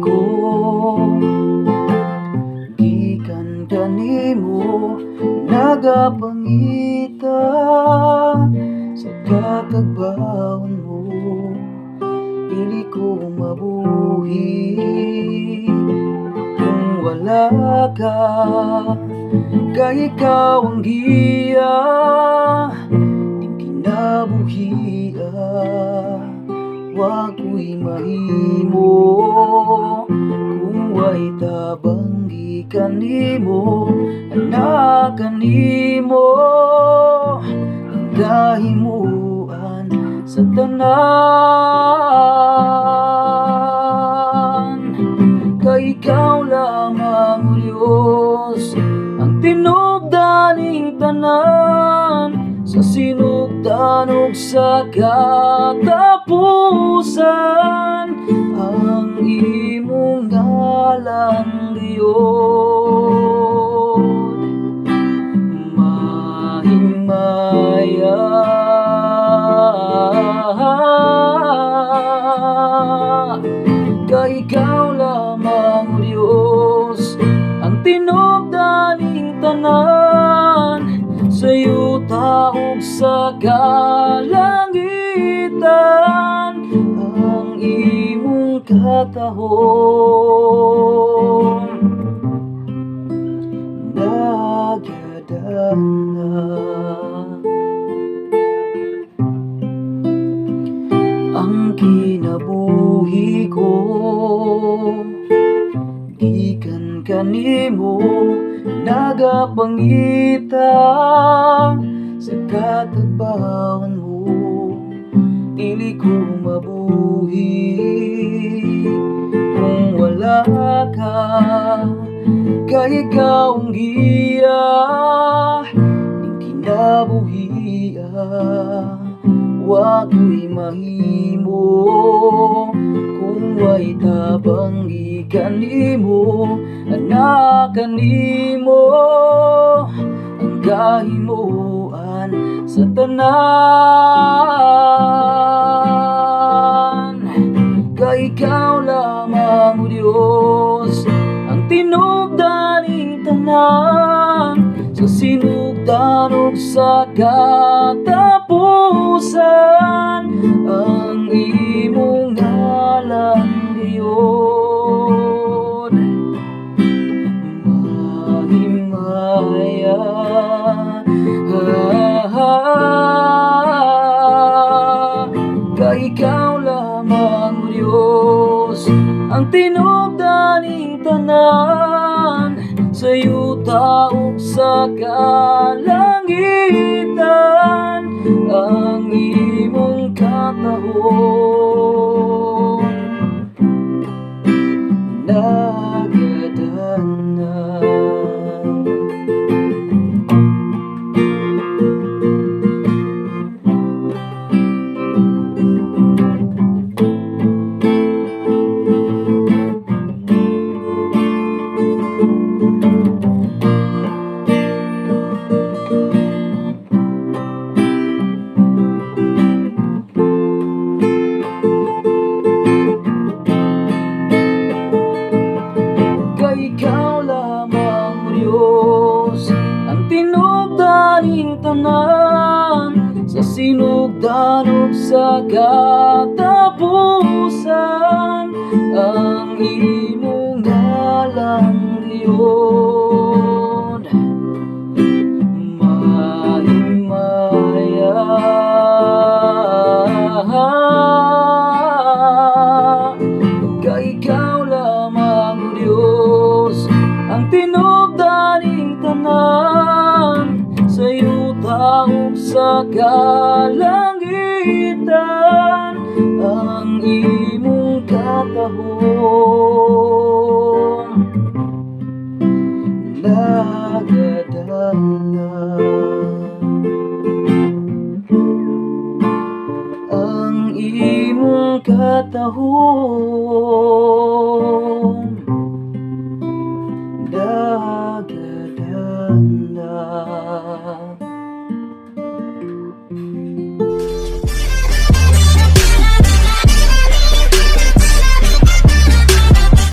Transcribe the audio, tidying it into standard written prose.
ko gikan kanimo nagapangita sa katagbawon mo. Dili ko mabuhi kung wala ka, kay ikaw ang giya ning kinabuhia. Wa ko'y mahimo kung way tabang gikan nimo, anak kanimo ang kahimuan sa tanan. Kay ikaw lamang o Diyos ang tinubdan ning tanan, sa sinugdan ug sa katapusan. Ang imong ngalan Dios mahimaya. Kay ikaw lamang o Diyos ang tinubdan ning tanan, sa yuta ug sa kalangitan. Ang imong katahon nagadana. Ang kinabuhi ko gikan kanimo nagapangita sa katagbawon mo. Dili ko mabuhi kung wala ka, kay ikaw ang giya ning kinabuhia. Wa ko'y mahimo kung way tabang gikan nimo, anak kanimo ang kahimuan sa tanan. Kay ikaw lamang o Diyos ang tinubdan ning tanan, sa sinugdan ug sa katapusan. Ang imong ngalan Dios mahimaya. Kay ikaw lamang o Diyos ang tinubdan ning tanan, sa yuta ug sa kalangitan. Ang imong katahon nagadana. Ikaw lamang o Diyos ang tinubdan ning tanan, sa sinugdan ug sa katapusan. Ang imong ngalan Dios mahimaya. Kay ikaw lamang o Diyos ang tinubdan ning tanan, sa yuta ug sa kalangitan. Ang imong katahon nagadana. Ang imong katahon